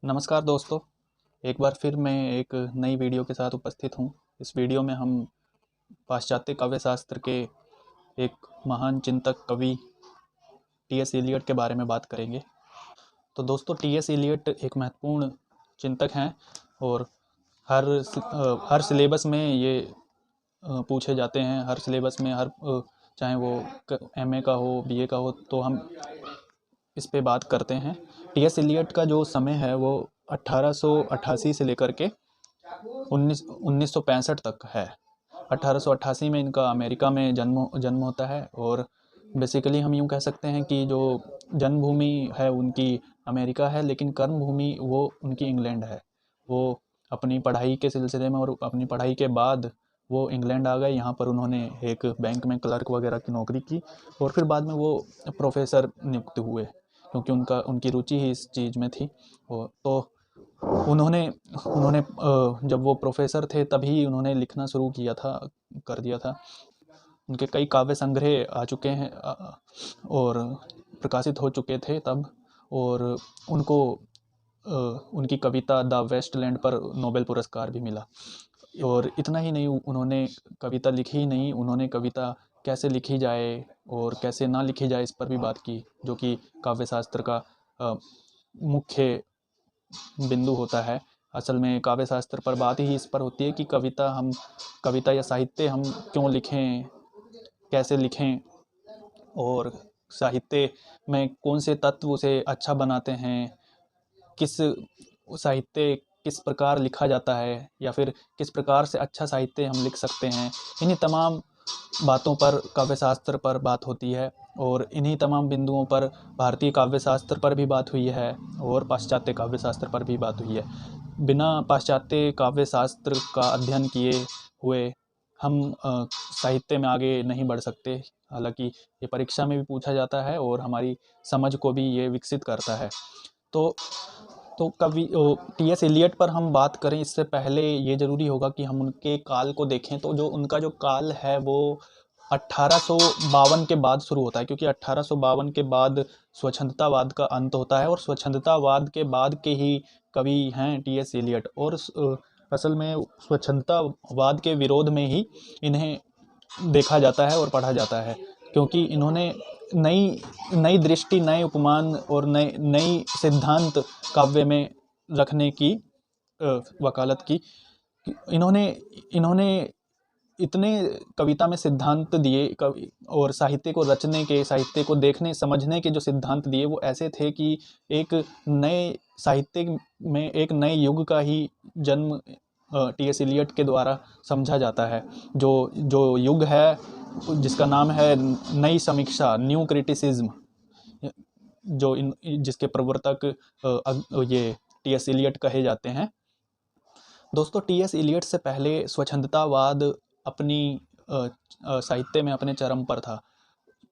नमस्कार दोस्तों, एक बार फिर मैं एक नई वीडियो के साथ उपस्थित हूँ। इस वीडियो में हम पाश्चात्य काव्य शास्त्र के एक महान चिंतक कवि टी.एस. इलियट के बारे में बात करेंगे। तो दोस्तों, टी.एस. इलियट एक महत्वपूर्ण चिंतक हैं और हर सिलेबस में ये पूछे जाते हैं। हर सिलेबस में चाहे वो एमए का हो, बीए का हो, तो हम इस पे बात करते हैं। टी.एस. इलियट का जो समय है वो 1888 से लेकर के 1965 तक है। 1888 में इनका अमेरिका में जन्म होता है और बेसिकली हम यूँ कह सकते हैं कि जो जन्मभूमि है उनकी अमेरिका है, लेकिन कर्मभूमि वो उनकी इंग्लैंड है। वो अपनी पढ़ाई के सिलसिले में और अपनी पढ़ाई के बाद वो इंग्लैंड आ गए। यहाँ पर उन्होंने एक बैंक में क्लर्क वगैरह की नौकरी की और फिर बाद में वो प्रोफेसर नियुक्त हुए, क्योंकि उनकी रुचि ही इस चीज़ में थी। तो उन्होंने उन्होंने जब वो प्रोफेसर थे तभी उन्होंने लिखना शुरू कर दिया था। उनके कई काव्य संग्रह आ चुके हैं और प्रकाशित हो चुके थे तब, और उनको उनकी कविता द वेस्टलैंड पर नोबेल पुरस्कार भी मिला। और इतना ही नहीं, उन्होंने कविता लिखी ही नहीं, उन्होंने कविता कैसे लिखी जाए और कैसे ना लिखी जाए इस पर भी बात की, जो कि काव्य शास्त्र का मुख्य बिंदु होता है। असल में काव्य शास्त्र पर बात ही इस पर होती है कि कविता या साहित्य हम क्यों लिखें, कैसे लिखें, और साहित्य में कौन से तत्व उसे अच्छा बनाते हैं, किस साहित्य किस प्रकार लिखा जाता है, या फिर किस प्रकार से अच्छा साहित्य हम लिख सकते हैं। इन्हीं तमाम बातों पर काव्य शास्त्र पर बात होती है और इन्हीं तमाम बिंदुओं पर भारतीय काव्य शास्त्र पर भी बात हुई है और पाश्चात्य काव्य शास्त्र पर भी बात हुई है। बिना पाश्चात्य काव्य शास्त्र का अध्ययन किए हुए हम साहित्य में आगे नहीं बढ़ सकते। हालांकि ये परीक्षा में भी पूछा जाता है और हमारी समझ को भी ये विकसित करता है। तो कवि टी.एस. इलियट पर हम बात करें इससे पहले ये ज़रूरी होगा कि हम उनके काल को देखें। तो उनका जो काल है वो 1852 के बाद शुरू होता है, क्योंकि 1852 के बाद स्वच्छंदतावाद का अंत होता है और स्वच्छंदतावाद के बाद के ही कवि हैं टी.एस. इलियट। और असल में स्वच्छंदतावाद के विरोध में ही इन्हें देखा जाता है और पढ़ा जाता है, क्योंकि इन्होंने नई दृष्टि, नए उपमान और नई सिद्धांत काव्य में रखने की वकालत की। इन्होंने इतने कविता में सिद्धांत दिए और साहित्य को रचने के, साहित्य को देखने समझने के जो सिद्धांत दिए वो ऐसे थे कि एक नए साहित्य में एक नए युग का ही जन्म टी.एस. इलियट के द्वारा समझा जाता है। जो युग है जिसका नाम है नई समीक्षा, न्यू क्रिटिसिज्म, जिसके प्रवर्तक ये टी.एस. इलियट कहे जाते हैं। दोस्तों, टी.एस. इलियट से पहले स्वच्छंदतावाद अपनी साहित्य में अपने चरम पर था।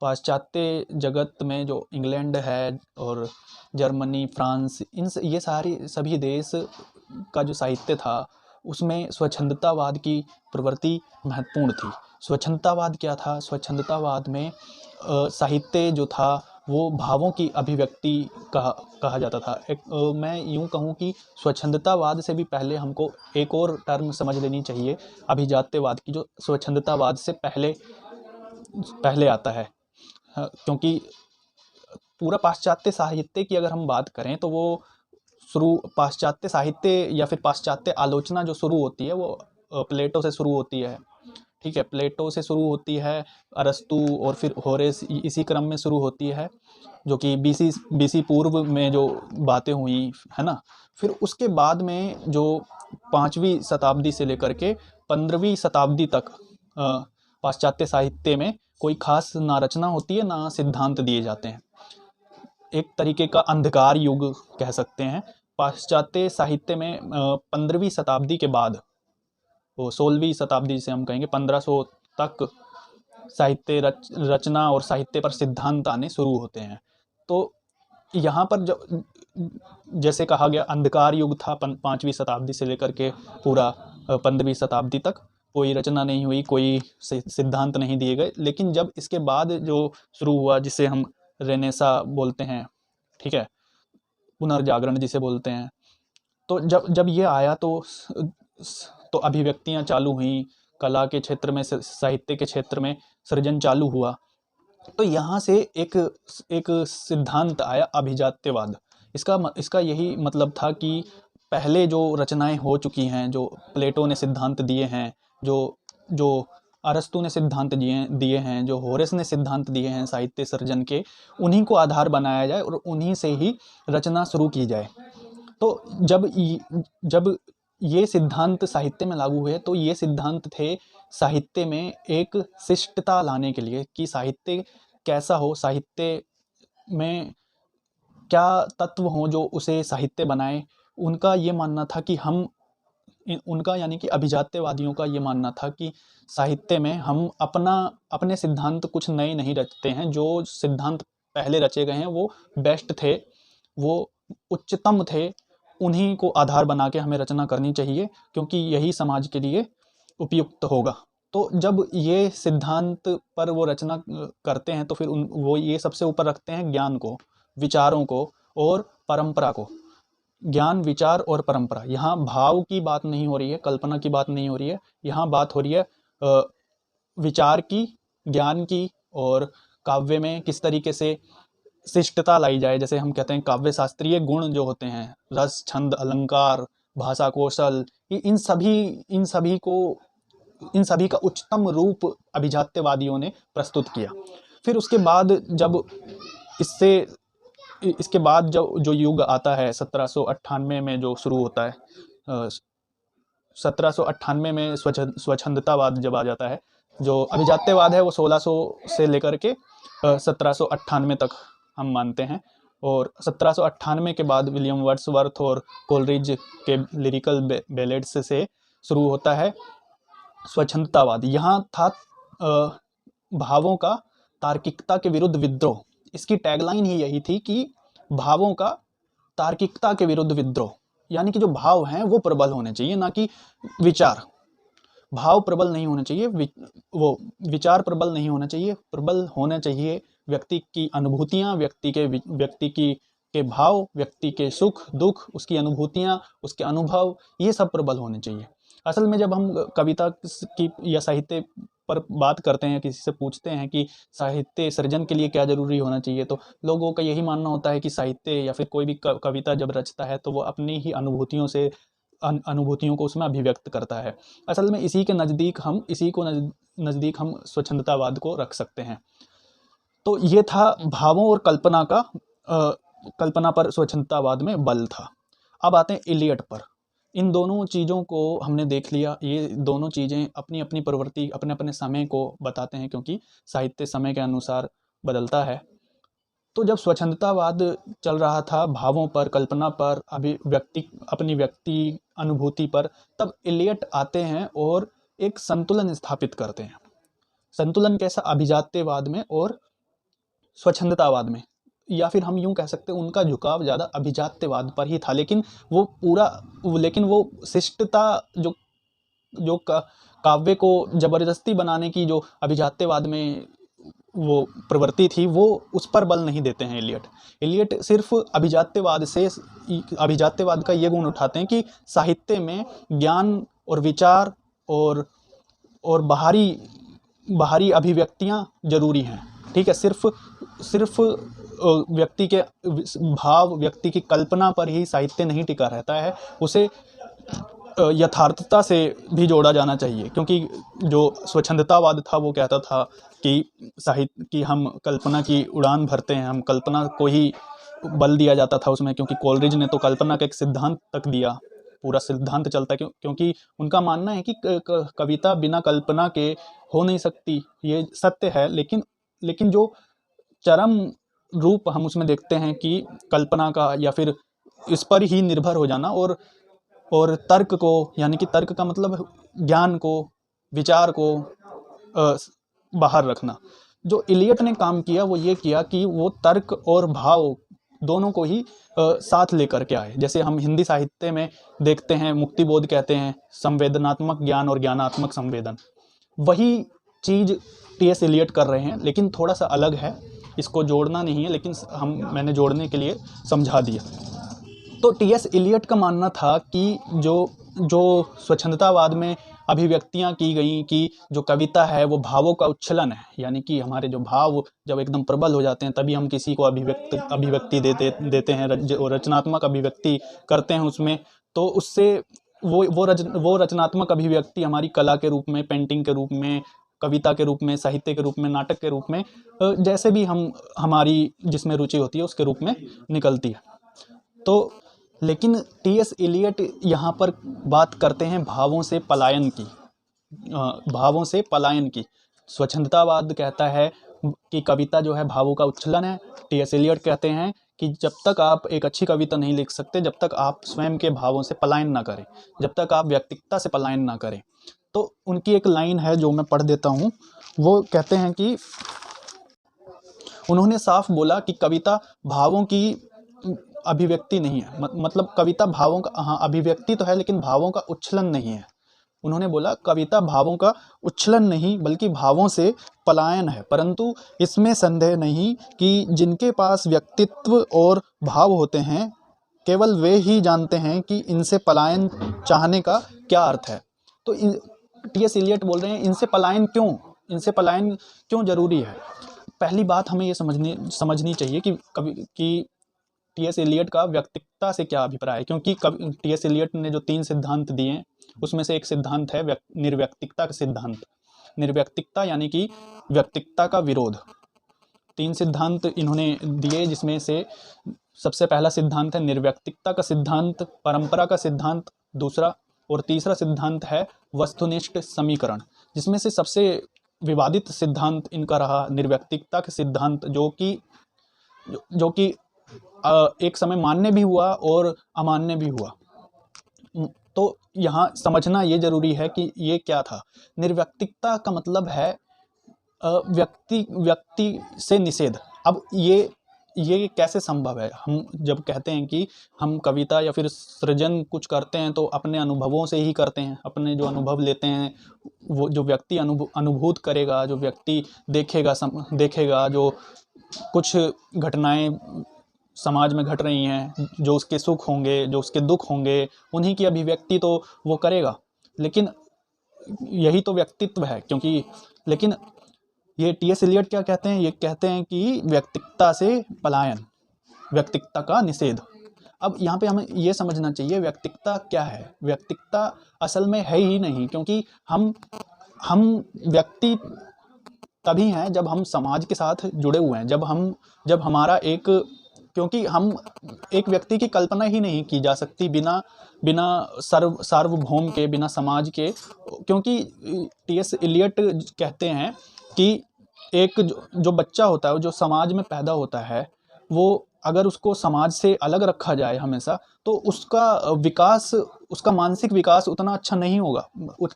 पाश्चात्य जगत में जो इंग्लैंड है और जर्मनी, फ्रांस, ये सभी देश का जो साहित्य था उसमें स्वच्छंदतावाद की प्रवृत्ति महत्वपूर्ण थी। स्वच्छंदतावाद क्या था? स्वच्छंदतावाद में साहित्य जो था वो भावों की अभिव्यक्ति कहा जाता था। मैं यूँ कहूँ कि स्वच्छंदतावाद से भी पहले हमको एक और टर्म समझ लेनी चाहिए, अभिजात्यवाद की, जो स्वच्छंदतावाद से पहले आता है। क्योंकि पूरा पाश्चात्य साहित्य की अगर हम बात करें तो वो पाश्चात्य साहित्य या फिर पाश्चात्य आलोचना जो शुरू होती है वो प्लेटो से शुरू होती है। ठीक है, प्लेटो से शुरू होती है, अरस्तु और फिर होरेस इसी क्रम में शुरू होती है, जो कि बीसी पूर्व में जो बातें हुई है ना। फिर उसके बाद में जो 5वीं शताब्दी से लेकर के 15वीं शताब्दी तक पाश्चात्य साहित्य में कोई खास ना रचना होती है ना सिद्धांत दिए जाते हैं। एक तरीके का अंधकार युग कह सकते हैं। पाश्चात्य साहित्य में 15वीं शताब्दी के बाद, वो 16वीं शताब्दी से हम कहेंगे 1500 तक साहित्य रचना और साहित्य पर सिद्धांत आने शुरू होते हैं। तो यहाँ पर जो जैसे कहा गया अंधकार युग था 5वीं शताब्दी से लेकर के पूरा 15वीं शताब्दी तक कोई रचना नहीं हुई, कोई सिद्धांत नहीं दिए गए। लेकिन जब इसके बाद जो शुरू हुआ जिसे हम रेनेसा बोलते हैं, ठीक है, पुनर्जागरण जिसे बोलते हैं, तो जब जब ये आया तो अभिव्यक्तियाँ चालू हुई, कला के क्षेत्र में, साहित्य के क्षेत्र में सृजन चालू हुआ। तो यहाँ से एक एक सिद्धांत आया, अभिजात्यवाद। इसका यही मतलब था कि पहले जो रचनाएं हो चुकी हैं, जो प्लेटो ने सिद्धांत दिए हैं, जो जो अरस्तु ने सिद्धांत दिए हैं, जो होरेस ने सिद्धांत दिए हैं साहित्य सृजन के, उन्हीं को आधार बनाया जाए और उन्हीं से ही रचना शुरू की जाए। तो जब ये सिद्धांत साहित्य में लागू हुए, तो ये सिद्धांत थे साहित्य में एक शिष्टता लाने के लिए, कि साहित्य कैसा हो, साहित्य में क्या तत्व हों जो उसे साहित्य बनाए। उनका ये मानना था कि उनका यानी कि अभिजात्यवादियों का ये मानना था कि साहित्य में हम अपने सिद्धांत कुछ नए नहीं रचते हैं। जो सिद्धांत पहले रचे गए हैं वो बेस्ट थे, वो उच्चतम थे, उन्हीं को आधार बना के हमें रचना करनी चाहिए, क्योंकि यही समाज के लिए उपयुक्त होगा। तो जब ये सिद्धांत पर वो रचना करते हैं, तो फिर वो ये सबसे ऊपर रखते हैं ज्ञान को, विचारों को और परंपरा को। ज्ञान, विचार और परंपरा। यहाँ भाव की बात नहीं हो रही है, कल्पना की बात नहीं हो रही है, यहाँ बात हो रही है विचार की, ज्ञान की, और काव्य में किस तरीके से शिष्टता लाई जाए। जैसे हम कहते हैं काव्य शास्त्रीय गुण जो होते हैं, रस, छंद, अलंकार, भाषा कौशल, इन सभी का उच्चतम रूप अभिजात्यवादियों ने प्रस्तुत किया। फिर उसके बाद इसके बाद जो युग आता है 1798 में जो शुरू होता है, 1798 में स्वच्छंदतावाद जब आ जाता है। जो अभिजात्यवाद है वो 1600 से लेकर के 1798 तक हम मानते हैं, और 1798 के बाद विलियम वर्ड्सवर्थ और कोलरिज के लिरिकल बैलेड्स से शुरू होता है स्वच्छंदतावाद। यहाँ था भावों का तार्किकता के विरुद्ध विद्रोह। इसकी टैगलाइन ही यही थी कि भावों का तार्किकता के विरुद्ध विद्रोह, यानी कि जो भाव हैं वो प्रबल होने चाहिए, ना कि विचार। भाव प्रबल नहीं होने चाहिए, वो विचार प्रबल नहीं होना चाहिए। प्रबल होना चाहिए व्यक्ति की अनुभूतियाँ, व्यक्ति के भाव, व्यक्ति के सुख दुख, उसकी अनुभूतियाँ, उसके अनुभव, ये सब प्रबल होने चाहिए। असल में जब हम कविता की या साहित्य पर बात करते हैं, किसी से पूछते हैं कि साहित्य सृजन के लिए क्या जरूरी होना चाहिए, तो लोगों का यही मानना होता है कि साहित्य या फिर कोई भी कविता जब रचता है तो वो अपनी ही अनुभूतियों को उसमें अभिव्यक्त करता है। असल में इसी को नज़दीक हम स्वच्छंदतावाद को रख सकते हैं। तो ये था भावों और कल्पना पर स्वच्छंदतावाद में बल था। अब आते हैं इलियट पर। इन दोनों चीज़ों को हमने देख लिया। ये दोनों चीज़ें अपनी अपनी प्रवृत्ति, अपने अपने समय को बताते हैं, क्योंकि साहित्य समय के अनुसार बदलता है। तो जब स्वच्छंदतावाद चल रहा था भावों पर, कल्पना पर, अपनी व्यक्ति अनुभूति पर, तब इलियट आते हैं और एक संतुलन स्थापित करते हैं। संतुलन कैसा? अभिजात्यवाद में और स्वच्छंदतावाद में, या फिर हम यूं कह सकते हैं उनका झुकाव ज़्यादा अभिजात्यवाद पर ही था। लेकिन वो शिष्टता जो काव्य को जबरदस्ती बनाने की जो अभिजात्यवाद में वो प्रवृत्ति थी, वो उस पर बल नहीं देते हैं इलियट सिर्फ अभिजात्यवाद का ये गुण उठाते हैं कि साहित्य में ज्ञान और विचार और बाहरी अभिव्यक्तियाँ जरूरी हैं। ठीक है, सिर्फ व्यक्ति के भाव, व्यक्ति की कल्पना पर ही साहित्य नहीं टिका रहता है, उसे यथार्थता से भी जोड़ा जाना चाहिए। क्योंकि जो स्वच्छंदतावाद था वो कहता था कि हम कल्पना की उड़ान भरते हैं, हम कल्पना को ही बल दिया जाता था उसमें, क्योंकि कोलरिज ने तो कल्पना का एक सिद्धांत तक दिया, पूरा सिद्धांत चलता है, क्योंकि उनका मानना है कि कविता बिना कल्पना के हो नहीं सकती। ये सत्य है, लेकिन जो चरम रूप हम उसमें देखते हैं कि कल्पना का, या फिर इस पर ही निर्भर हो जाना, और तर्क को, यानी कि तर्क का मतलब ज्ञान को, विचार को बाहर रखना। जो इलियट ने काम किया वो ये किया कि वो तर्क और भाव दोनों को ही साथ लेकर के आए। जैसे हम हिंदी साहित्य में देखते हैं, मुक्तिबोध कहते हैं संवेदनात्मक ज्ञान और ज्ञानात्मक संवेदन। वही चीज़ टी.एस. इलियट कर रहे हैं, लेकिन थोड़ा सा अलग है। इसको जोड़ना नहीं है, लेकिन मैंने जोड़ने के लिए समझा दिया। तो टी.एस. इलियट का मानना था कि जो जो स्वच्छंदतावाद में अभिव्यक्तियाँ की गई कि जो कविता है वो भावों का उच्छलन है, यानी कि हमारे जो भाव जब एकदम प्रबल हो जाते हैं तभी हम किसी को अभिव्यक्ति देते हैं, रचनात्मक अभिव्यक्ति करते हैं उसमें। तो उससे वो रचनात्मक अभिव्यक्ति हमारी कला के रूप में, पेंटिंग के रूप में, कविता के रूप में, साहित्य के रूप में, नाटक के रूप में, जैसे भी हमारी जिसमें रुचि होती है उसके रूप में निकलती है। तो लेकिन टी.एस. इलियट यहाँ पर बात करते हैं भावों से पलायन की, भावों से पलायन की। स्वच्छंदतावाद कहता है कि कविता जो है भावों का उच्छलन है। टी.एस. इलियट कहते हैं कि जब तक आप एक अच्छी कविता नहीं लिख सकते जब तक आप स्वयं के भावों से पलायन ना करें, जब तक आप व्यक्तिकता से पलायन ना करें। तो उनकी एक लाइन है जो मैं पढ़ देता हूँ। वो कहते हैं कि उन्होंने साफ बोला कि कविता भावों की अभिव्यक्ति नहीं है, मतलब कविता भावों का, हाँ अभिव्यक्ति तो है लेकिन भावों का उच्छलन नहीं है। उन्होंने बोला कविता भावों का उच्छलन नहीं बल्कि भावों से पलायन है, परंतु इसमें संदेह नहीं कि जिनके पास व्यक्तित्व और भाव होते हैं केवल वे ही जानते हैं कि इनसे पलायन चाहने का क्या अर्थ है। तो टी.एस. इलियट बोल रहे हैं इनसे पलायन क्यों जरूरी है। पहली बात हमें ये समझनी चाहिए कि टी.एस. इलियट का व्यक्तिकता से क्या अभिप्राय है, क्योंकि टी.एस. इलियट ने जो 3 सिद्धांत दिए उसमें से एक सिद्धांत है निर्व्यक्तिकता का सिद्धांत। निर्व्यक्तिकता यानी कि व्यक्तिकता का विरोध। 3 सिद्धांत इन्होंने दिए जिसमें से सबसे पहला सिद्धांत है निर्व्यक्तिकता का सिद्धांत, परंपरा का सिद्धांत दूसरा, और तीसरा सिद्धांत है वस्तुनिष्ठ समीकरण, जिसमें से सबसे विवादित सिद्धांत इनका रहा निर्व्यक्तिकता का सिद्धांत, जो कि एक समय मान्य भी हुआ और अमान्य भी हुआ। तो यहाँ समझना ये जरूरी है कि ये क्या था। निर्व्यक्तिकता का मतलब है व्यक्ति से निषेध। अब ये कैसे संभव है। हम जब कहते हैं कि हम कविता या फिर सृजन कुछ करते हैं तो अपने अनुभवों से ही करते हैं, अपने जो अनुभव लेते हैं वो जो व्यक्ति अनुभूत करेगा, जो व्यक्ति देखेगा जो कुछ घटनाएं समाज में घट रही हैं, जो उसके सुख होंगे, जो उसके दुख होंगे, उन्हीं की अभिव्यक्ति तो वो करेगा। लेकिन यही तो व्यक्तित्व है। लेकिन ये टी.एस. इलियट क्या कहते हैं, ये कहते हैं कि व्यक्तिकता से पलायन, व्यक्तिकता का निषेध। अब यहाँ पे हमें ये समझना चाहिए व्यक्तिकता क्या है। व्यक्तिकता असल में है ही नहीं, क्योंकि हम व्यक्ति तभी हैं जब हम समाज के साथ जुड़े हुए हैं, जब हमारा क्योंकि हम एक व्यक्ति की कल्पना ही नहीं की जा सकती बिना सार्वभौम के, बिना समाज के। क्योंकि टी.एस. इलियट कहते हैं कि एक जो बच्चा होता है, जो समाज में पैदा होता है, वो अगर उसको समाज से अलग रखा जाए हमेशा, तो उसका मानसिक विकास उतना अच्छा नहीं होगा।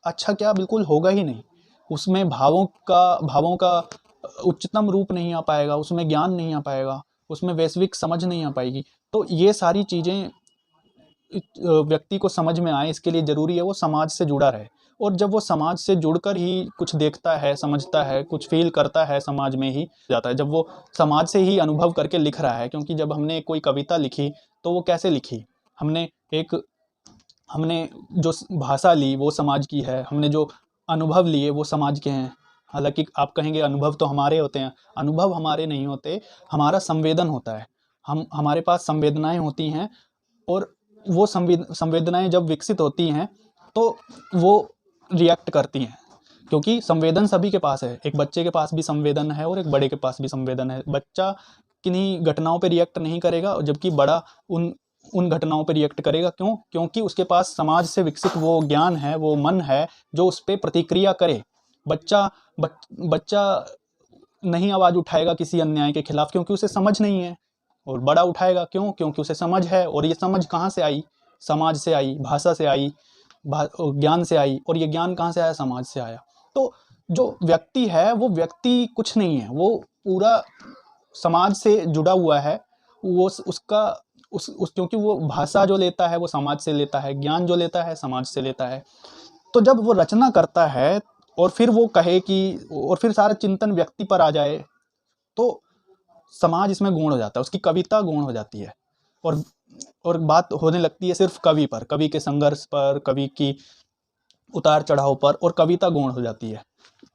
अच्छा क्या, बिल्कुल होगा ही नहीं। उसमें भावों का उच्चतम रूप नहीं आ पाएगा, उसमें ज्ञान नहीं आ पाएगा, उसमें वैश्विक समझ नहीं आ पाएगी। तो ये सारी चीज़ें व्यक्ति को समझ में आए, इसके लिए ज़रूरी है वो समाज से जुड़ा रहे। और जब वो समाज से जुड़कर ही कुछ देखता है, समझता है, कुछ फील करता है, समाज में ही जाता है। जब वो समाज से ही अनुभव करके लिख रहा है, क्योंकि जब हमने कोई कविता लिखी तो वो कैसे लिखी, हमने जो भाषा ली वो समाज की है, हमने जो अनुभव लिए वो समाज के हैं। हालांकि आप कहेंगे अनुभव तो हमारे होते हैं, अनुभव हमारे नहीं होते, हमारा संवेदन होता है। हमारे पास संवेदनाएं होती हैं, और वो संवेदनाएं जब विकसित होती हैं तो वो रिएक्ट करती हैं, क्योंकि संवेदन सभी के पास है। एक बच्चे के पास भी संवेदन है और एक बड़े के पास भी संवेदन है। बच्चा किन्हीं घटनाओं पर रिएक्ट नहीं करेगा, जबकि बड़ा उन घटनाओं पर रिएक्ट करेगा। क्योंकि उसके पास समाज से विकसित वो ज्ञान है, वो मन है जो उस पर प्रतिक्रिया करे। बच्चा नहीं आवाज़ उठाएगा किसी अन्याय के खिलाफ, क्योंकि उसे समझ नहीं है। और बड़ा उठाएगा क्योंकि उसे समझ है। और ये समझ कहाँ से आई, समाज से आई, भाषा से आई, ज्ञान से आई। और ये ज्ञान कहाँ से आया, समाज से आया। तो जो व्यक्ति है वो व्यक्ति कुछ नहीं है, वो पूरा समाज से जुड़ा हुआ है। वो क्योंकि वो भाषा जो लेता है वो समाज से लेता है, ज्ञान जो लेता है समाज से लेता है। तो जब वो रचना करता है और फिर वो कहे और फिर सारा चिंतन व्यक्ति पर आ जाए, तो समाज इसमें गौण हो जाता है, उसकी कविता गौण हो जाती है। और और बात होने लगती है सिर्फ कवि पर, कवि के संघर्ष पर, कवि की उतार चढ़ाव पर, और कविता गौण हो जाती है।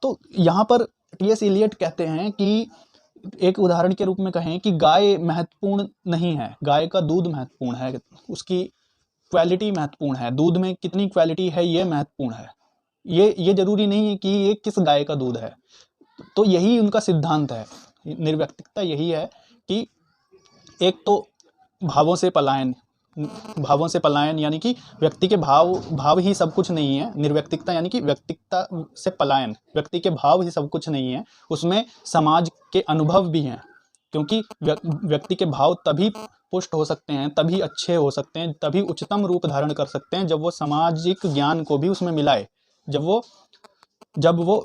तो यहाँ पर टी.एस. इलियट कहते हैं कि एक उदाहरण के रूप में कहें कि गाय महत्वपूर्ण नहीं है, गाय का दूध महत्वपूर्ण है, उसकी क्वालिटी महत्वपूर्ण है, दूध में कितनी क्वालिटी है ये महत्वपूर्ण है, ये जरूरी नहीं है कि ये किस गाय का दूध है। तो यही उनका सिद्धांत है, निर्व्यक्तिकता यही है कि एक तो भावों से पलायन यानी कि व्यक्ति के भाव ही सब कुछ नहीं है। निर्व्यक्तिकता यानी कि व्यक्तिकता से पलायन, व्यक्ति के भाव ही सब कुछ नहीं है, उसमें समाज के अनुभव भी हैं, क्योंकि व्यक्ति के भाव तभी पुष्ट हो सकते हैं, तभी अच्छे हो सकते हैं, तभी उच्चतम रूप धारण कर सकते हैं जब वो सामाजिक ज्ञान को भी उसमें मिलाए, जब वो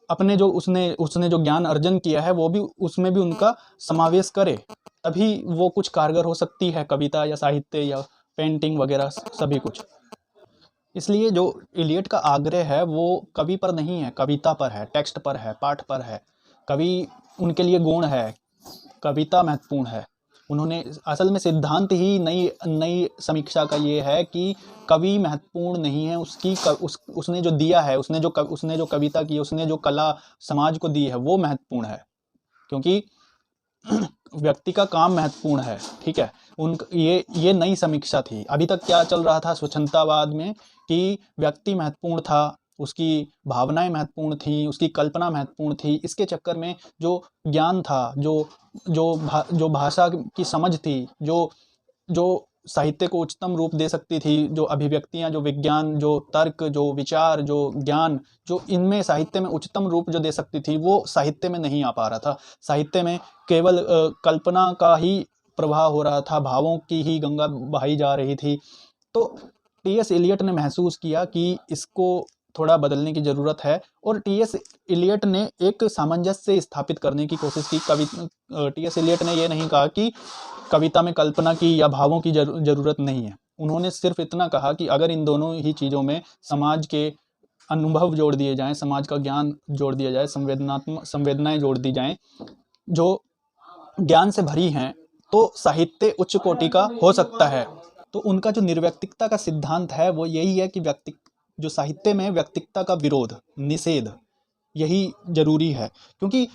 अपने जो उसने जो ज्ञान अर्जन किया है वो भी उसमें भी उनका समावेश करे, तभी वो कुछ कारगर हो सकती है, कविता या साहित्य या पेंटिंग वगैरह सभी कुछ। इसलिए जो इलियट का आग्रह है वो कवि पर नहीं है, कविता पर है, टेक्स्ट पर है, पाठ पर है। कवि उनके लिए गौण है, कविता महत्वपूर्ण है। उन्होंने असल में सिद्धांत ही नई समीक्षा का ये है कि कवि महत्वपूर्ण नहीं है, उसने जो दिया है, उसने जो कविता की, उसने जो कला समाज को दी है वो महत्वपूर्ण है, क्योंकि व्यक्ति का काम महत्वपूर्ण है। ठीक है, ये नई समीक्षा थी। अभी तक क्या चल रहा था स्वच्छंदतावाद में कि व्यक्ति महत्वपूर्ण था, उसकी भावनाएं महत्वपूर्ण थी, उसकी कल्पना महत्वपूर्ण थी। इसके चक्कर में जो ज्ञान था, जो भाषा की समझ थी, जो साहित्य को उच्चतम रूप दे सकती थी, जो अभिव्यक्तियां, जो विज्ञान, जो तर्क, जो विचार, जो ज्ञान, जो इनमें साहित्य में उच्चतम रूप जो दे सकती थी, वो साहित्य में नहीं आ पा रहा था। साहित्य में केवल कल्पना का ही प्रवाह हो रहा था, भावों की ही गंगा बहाई जा रही थी। तो टी.एस. इलियट ने महसूस किया कि इसको थोड़ा बदलने की ज़रूरत है, और टी.एस. इलियट ने एक सामंजस्य स्थापित करने की कोशिश की। टी.एस. इलियट ने ये नहीं कहा कि कविता में कल्पना की या भावों की ज़रूरत नहीं है। उन्होंने सिर्फ इतना कहा कि अगर इन दोनों ही चीज़ों में समाज के अनुभव जोड़ दिए जाएं, समाज का ज्ञान जोड़ दिया जाए, संवेदनाएं जोड़ दी जाएं जो ज्ञान से भरी हैं, तो साहित्य उच्च कोटि का हो सकता है। तो उनका जो निर्व्यक्तिकता का सिद्धांत है वो यही है कि जो साहित्य में व्यक्तिकता का विरोध, निषेध, यही जरूरी है। क्योंकि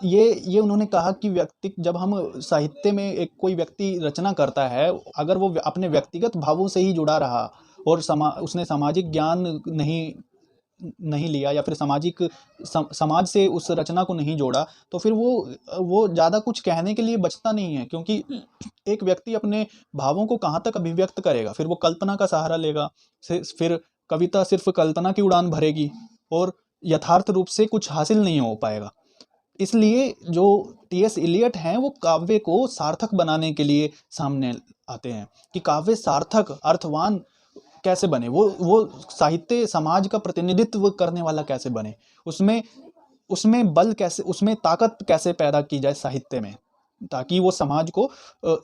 ये उन्होंने कहा कि जब हम साहित्य में कोई व्यक्ति रचना करता है, अगर वो अपने व्यक्तिगत भावों से ही जुड़ा रहा और उसने सामाजिक ज्ञान नहीं लिया, या फिर समाज से उस रचना को नहीं जोड़ा, तो फिर वो ज़्यादा कुछ कहने के लिए बचता नहीं है। क्योंकि एक व्यक्ति अपने भावों को कहाँ तक अभिव्यक्त करेगा, फिर वो कल्पना का सहारा लेगा, फिर कविता सिर्फ कल्पना की उड़ान भरेगी और यथार्थ रूप से कुछ हासिल नहीं हो पाएगा। इसलिए जो टी.एस. इलियट हैं वो काव्य को सार्थक बनाने के लिए सामने आते हैं कि काव्य सार्थक, अर्थवान कैसे बने, वो साहित्य समाज का प्रतिनिधित्व करने वाला कैसे बने, उसमें बल कैसे, उसमें ताकत कैसे पैदा की जाए साहित्य में, ताकि वो समाज को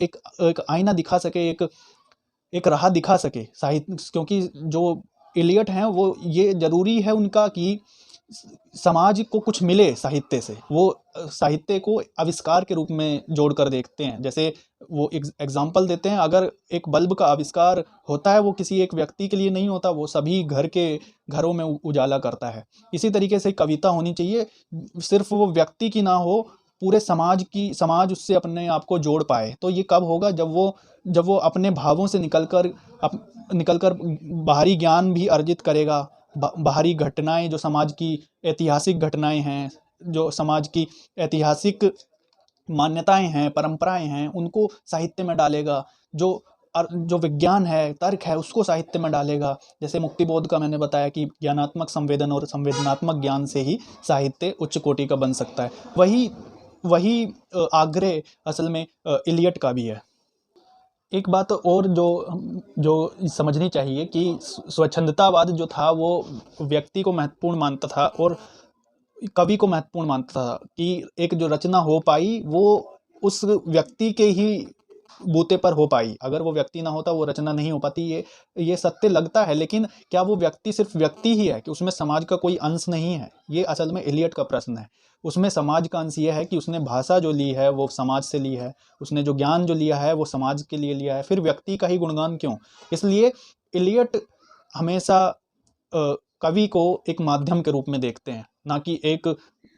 एक आईना दिखा सके, एक राह दिखा सके साहित्य। क्योंकि जो इलियट हैं वो ये जरूरी है उनका कि समाज को कुछ मिले साहित्य से। वो साहित्य को आविष्कार के रूप में जोड़कर देखते हैं। जैसे वो एग्जाम्पल देते हैं, अगर एक बल्ब का आविष्कार होता है वो किसी एक व्यक्ति के लिए नहीं होता, वो सभी घरों में उजाला करता है। इसी तरीके से कविता होनी चाहिए, सिर्फ वो व्यक्ति की ना हो, पूरे समाज उससे अपने आप को जोड़ पाए। तो ये कब होगा, जब वो अपने भावों से निकलकर बाहरी ज्ञान भी अर्जित करेगा। बाहरी घटनाएं, जो समाज की ऐतिहासिक घटनाएं हैं, जो समाज की ऐतिहासिक मान्यताएं हैं, परंपराएं हैं, उनको साहित्य में डालेगा। जो विज्ञान है, तर्क है, उसको साहित्य में डालेगा। जैसे मुक्तिबोध का मैंने बताया कि ज्ञानात्मक संवेदन और संवेदनात्मक ज्ञान से ही साहित्य उच्च कोटि का बन सकता है। वही आग्रह असल में इलियट का भी है। एक बात और जो समझनी चाहिए कि स्वच्छंदतावाद जो था वो व्यक्ति को महत्वपूर्ण मानता था और कवि को महत्वपूर्ण मानता था कि एक जो रचना हो पाई वो उस व्यक्ति के ही बूते पर हो पाई। अगर वो व्यक्ति ना होता वो रचना नहीं हो पाती। ये सत्य लगता है, लेकिन क्या वो व्यक्ति सिर्फ व्यक्ति ही है कि उसमें समाज का कोई अंश नहीं है? ये असल में इलियट का प्रश्न है। उसमें समाज का अंश ये है कि उसने भाषा जो ली है वो समाज से ली है, उसने जो ज्ञान जो लिया है वो समाज के लिए लिया है। फिर व्यक्ति का ही गुणगान क्यों? इसलिए इलियट हमेशा कवि को एक माध्यम के रूप में देखते हैं, ना कि एक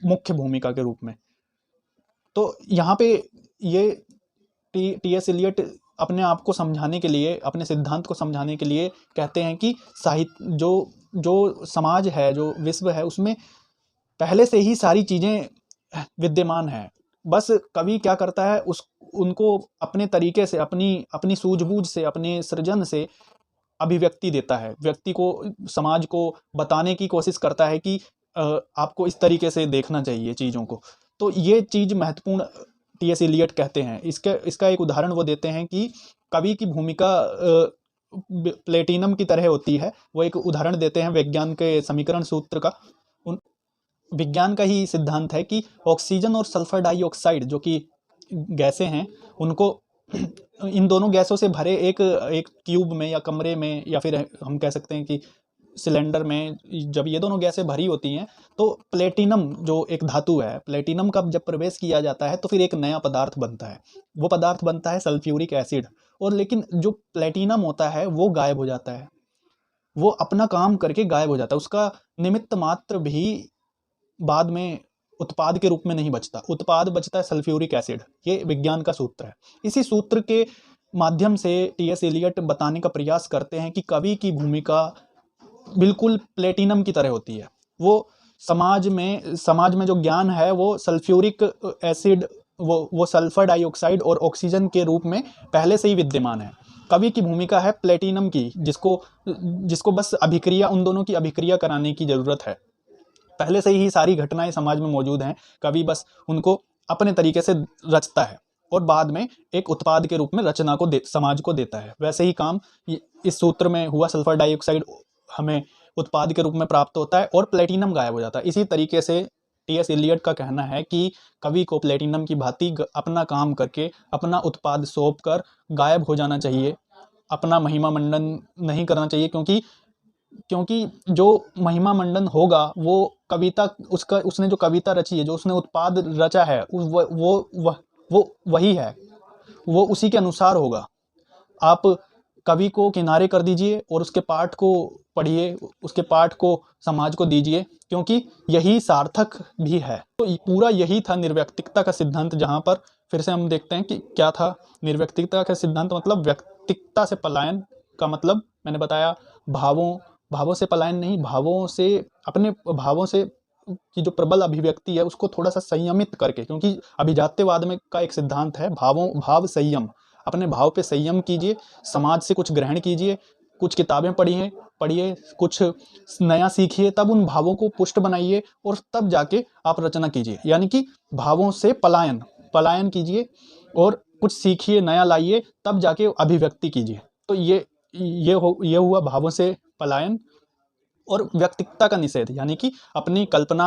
मुख्य भूमिका के रूप में। तो यहाँ पे ये टी एस इलियट अपने आप को समझाने के लिए, अपने सिद्धांत को समझाने के लिए कहते हैं कि साहित्य जो जो समाज है, जो विश्व है, उसमें पहले से ही सारी चीज़ें विद्यमान हैं। बस कवि क्या करता है, उस उनको अपने तरीके से, अपनी अपनी सूझबूझ से, अपने सृजन से अभिव्यक्ति देता है। व्यक्ति को, समाज को बताने की कोशिश करता है कि आपको इस तरीके से देखना चाहिए चीज़ों को। तो ये चीज़ महत्वपूर्ण टी.एस. इलियट कहते हैं। इसका एक उदाहरण वो देते हैं कि कवि की भूमिका प्लेटिनम की तरह होती है। वो एक उदाहरण देते हैं विज्ञान के समीकरण सूत्र का। विज्ञान का ही सिद्धांत है कि ऑक्सीजन और सल्फर डाइऑक्साइड जो कि गैसें हैं, उनको इन दोनों गैसों से भरे एक ट्यूब में या कमरे में, या फिर हम कह सकते हैं कि सिलेंडर में, जब ये दोनों गैसें भरी होती हैं तो प्लेटिनम जो एक धातु है, प्लेटिनम का जब प्रवेश किया जाता है तो फिर एक नया पदार्थ बनता है। वो पदार्थ बनता है सल्फ्यूरिक एसिड। और लेकिन जो प्लेटिनम होता है वो गायब हो जाता है, वो अपना काम करके गायब हो जाता है। उसका निमित्त मात्र भी बाद में उत्पाद के रूप में नहीं बचता, उत्पाद बचता है सल्फ्यूरिक एसिड। ये विज्ञान का सूत्र है। इसी सूत्र के माध्यम से टी.एस. इलियट बताने का प्रयास करते हैं कि कवि की भूमिका बिल्कुल प्लेटिनम की तरह होती है। वो समाज में जो ज्ञान है वो सल्फ्यूरिक एसिड, वो सल्फर डाइऑक्साइड और ऑक्सीजन के रूप में पहले से ही विद्यमान है। कवि की भूमिका है प्लेटिनम की, जिसको बस अभिक्रिया, उन दोनों की अभिक्रिया कराने की जरूरत है। पहले से ही सारी घटनाएं समाज में मौजूद हैं, कवि बस उनको अपने तरीके से रचता है और बाद में एक उत्पाद के रूप में रचना को समाज को देता है। वैसे ही काम इस सूत्र में हुआ, सल्फर डाइऑक्साइड हमें उत्पाद के रूप में प्राप्त होता है और प्लेटिनम गायब हो जाता है। इसी तरीके से टी.एस. इलियट का कहना है कि कवि को प्लेटिनम की भांति अपना काम करके, अपना उत्पाद सौंप कर गायब हो जाना चाहिए, अपना महिमा मंडन नहीं करना चाहिए, क्योंकि जो महिमा मंडन होगा वो कविता, उसने जो कविता रची है, जो उसने उत्पाद रचा है, वो वही है, वो उसी के अनुसार होगा। आप कवि को किनारे कर दीजिए और उसके पाठ को पढ़िए, उसके पाठ को समाज को दीजिए, क्योंकि यही सार्थक भी है। तो पूरा यही था निर्व्यक्तिकता का सिद्धांत, जहाँ पर फिर से हम देखते हैं कि क्या था निर्व्यक्तिकता का सिद्धांत। मतलब व्यक्तिकता से पलायन का मतलब मैंने बताया, भावों से पलायन नहीं, अपने भावों से की जो प्रबल अभिव्यक्ति है उसको थोड़ा सा संयमित करके, क्योंकि अभिजात्यवाद में का एक सिद्धांत है भाव संयम। अपने भाव पे संयम कीजिए, समाज से कुछ ग्रहण कीजिए, कुछ किताबें पढ़िए, कुछ नया सीखिए, तब उन भावों को पुष्ट बनाइए और तब जाके आप रचना कीजिए। यानी कि भावों से पलायन कीजिए और कुछ सीखिए, नया लाइए, तब जाके अभिव्यक्ति कीजिए। तो ये हुआ भावों से पलायन। और व्यक्तिकता का निषेध, यानी कि अपनी कल्पना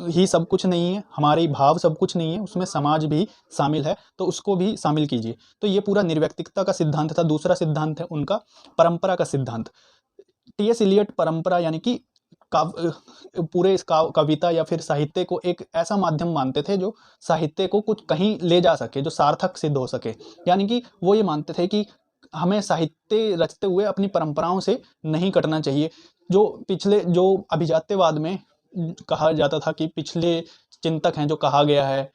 ही सब कुछ नहीं है, हमारे भाव सब कुछ नहीं है, उसमें समाज भी शामिल है, तो उसको भी शामिल कीजिए। तो ये पूरा निर्व्यक्तिकता का सिद्धांत था। दूसरा सिद्धांत है उनका परंपरा का सिद्धांत। टी.एस. इलियट परंपरा यानी कि पूरे इस कविता या फिर साहित्य को एक ऐसा माध्यम मानते थे जो साहित्य को कुछ कहीं ले जा सके, जो सार्थक सिद्ध हो सके। यानी कि वो ये मानते थे कि हमें साहित्य रचते हुए अपनी परंपराओं से नहीं कटना चाहिए। जो अभिजात्यवाद में कहा जाता था कि पिछले चिंतक हैं, जो कहा गया है,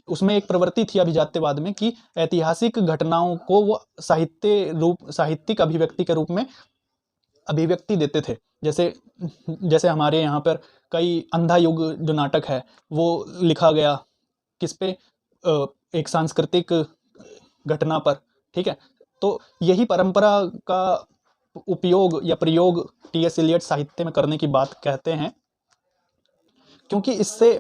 उसमें एक प्रवृत्ति थी अभिजात्यवाद में कि ऐतिहासिक घटनाओं को वो साहित्यिक अभिव्यक्ति के रूप में अभिव्यक्ति देते थे। जैसे हमारे यहाँ पर कई अंधा युग जो नाटक है वो लिखा गया किस पे, एक सांस्कृतिक घटना पर, ठीक है। तो यही परंपरा का उपयोग या प्रयोग टी.एस. इलियट साहित्य में करने की बात कहते हैं, क्योंकि इससे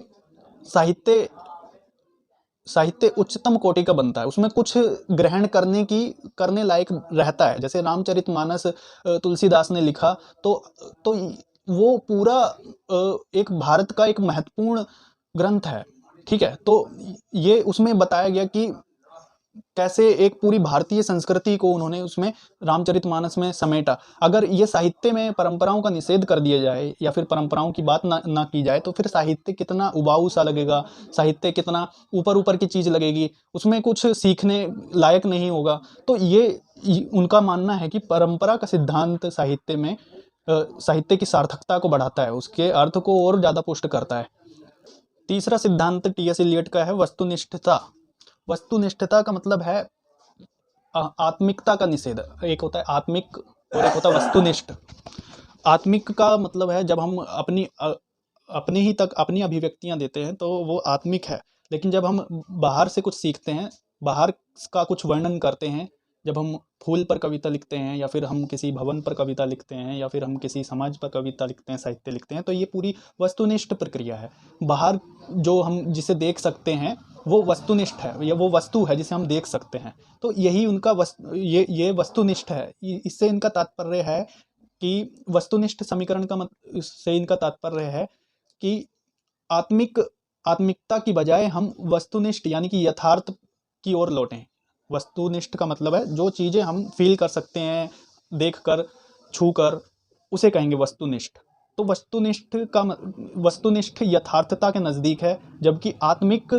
साहित्य उच्चतम कोटि का बनता है, उसमें कुछ ग्रहण करने लायक रहता है। जैसे रामचरितमानस तुलसीदास ने लिखा तो वो पूरा एक भारत का एक महत्वपूर्ण ग्रंथ है, ठीक है। तो ये उसमें बताया गया कि कैसे एक पूरी भारतीय संस्कृति को उन्होंने उसमें रामचरितमानस में समेटा। अगर ये साहित्य में परंपराओं का निषेध कर दिया जाए या फिर परंपराओं की बात ना की जाए तो फिर साहित्य कितना उबाऊ सा लगेगा, साहित्य कितना ऊपर ऊपर की चीज़ लगेगी, उसमें कुछ सीखने लायक नहीं होगा। तो ये उनका मानना है कि परंपरा का सिद्धांत साहित्य में साहित्य की सार्थकता को बढ़ाता है, उसके अर्थ को और ज़्यादा पुष्ट करता है। तीसरा सिद्धांत टी.एस. इलियट का है वस्तुनिष्ठता। वस्तुनिष्ठता का मतलब है आत्मिकता का निषेध। एक होता है आत्मिक और एक होता है वस्तुनिष्ठ। आत्मिक का मतलब है जब हम अपने ही तक अपनी अभिव्यक्तियां देते हैं तो वो आत्मिक है, लेकिन जब हम बाहर से कुछ सीखते हैं, बाहर का कुछ वर्णन करते हैं, जब हम फूल पर कविता लिखते हैं या फिर हम किसी भवन पर कविता लिखते हैं या फिर हम किसी समाज पर कविता लिखते हैं, साहित्य लिखते हैं, तो ये पूरी वस्तुनिष्ठ प्रक्रिया है। बाहर जो हम जिसे देख सकते हैं वो वस्तुनिष्ठ है, या वो वस्तु है जिसे हम देख सकते हैं। तो यही उनका ये वस्तुनिष्ठ है। इससे इनका तात्पर्य है कि वस्तुनिष्ठ समीकरण का इससे इनका तात्पर्य है कि आत्मिकता की बजाय हम वस्तुनिष्ठ यानी कि यथार्थ की ओर लौटें। वस्तुनिष्ठ का मतलब है जो चीज़ें हम फील कर सकते हैं, देखकर, छूकर, उसे कहेंगे वस्तुनिष्ठ। तो वस्तुनिष्ठ यथार्थता के नज़दीक है, जबकि आत्मिक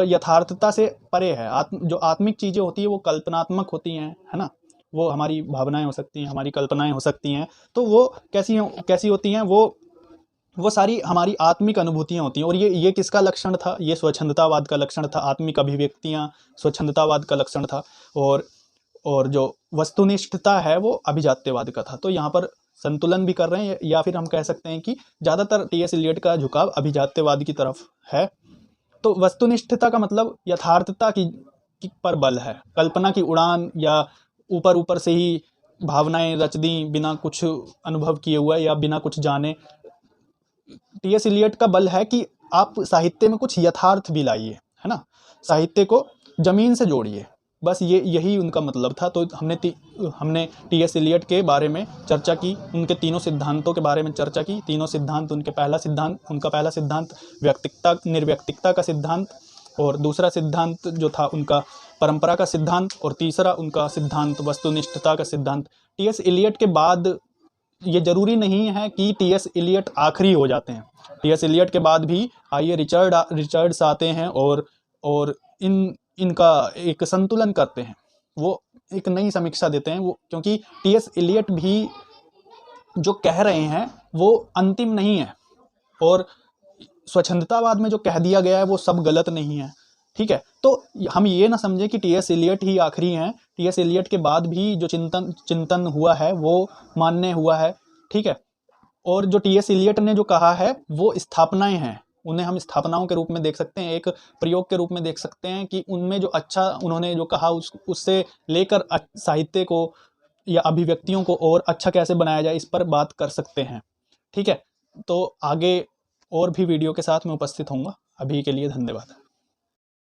यथार्थता से परे है। जो आत्मिक चीज़ें होती है वो कल्पनात्मक होती हैं, है ना। वो हमारी भावनाएं हो सकती हैं, हमारी कल्पनाएं हो सकती हैं। तो वो कैसी होती हैं, वो सारी हमारी आत्मिक अनुभूतियाँ होती हैं। और ये किसका लक्षण था? ये स्वच्छंदतावाद का लक्षण था। आत्मिक अभिव्यक्तियाँ स्वच्छंदतावाद का लक्षण था। और जो वस्तुनिष्ठता है वो अभिजात्यवाद का था। तो यहाँ पर संतुलन भी कर रहे हैं, या फिर हम कह सकते हैं कि ज़्यादातर टी.एस. इलियट का झुकाव अभिजात्यवाद की तरफ है। तो वस्तुनिष्ठता का मतलब यथार्थता की पर बल है। कल्पना की उड़ान या ऊपर ऊपर से ही भावनाएं रच दी बिना कुछ अनुभव किए हुए या बिना कुछ जाने। टी.एस. इलियट का बल है कि आप साहित्य में कुछ यथार्थ भी लाइए, है ना, साहित्य को जमीन से जोड़िए। बस यही उनका मतलब था। तो हमने टी.एस. इलियट के बारे में चर्चा की, उनके तीनों सिद्धांतों के बारे में चर्चा की। तीनों सिद्धांत, उनका पहला सिद्धांत निर्व्यक्तिकता का सिद्धांत, और दूसरा सिद्धांत जो था उनका परंपरा का सिद्धांत, और तीसरा उनका सिद्धांत वस्तुनिष्ठता का सिद्धांत। टी.एस. इलियट के बाद ये जरूरी नहीं है कि टी.एस. इलियट आखिरी हो जाते हैं। टी.एस. इलियट के बाद भी आइए रिचर्ड्स आते हैं और इनका एक संतुलन करते हैं, वो एक नई समीक्षा देते हैं। वो क्योंकि टी.एस. इलियट भी जो कह रहे हैं वो अंतिम नहीं है, और स्वच्छंदतावाद में जो कह दिया गया है वो सब गलत नहीं है, ठीक है। तो हम ये ना समझें कि टी.एस. इलियट ही आखिरी हैं। टी.एस. इलियट के बाद भी जो चिंतन हुआ है वो मान्य हुआ है, ठीक है। और जो टी.एस. इलियट ने जो कहा है वो स्थापनाएं हैं, उन्हें हम स्थापनाओं के रूप में देख सकते हैं, एक प्रयोग के रूप में देख सकते हैं कि उनमें जो अच्छा उन्होंने जो कहा उससे लेकर साहित्य को या अभिव्यक्तियों को और अच्छा कैसे बनाया जाए, इस पर बात कर सकते हैं, ठीक है। तो आगे और भी वीडियो के साथ मैं उपस्थित होऊंगा। अभी के लिए धन्यवाद।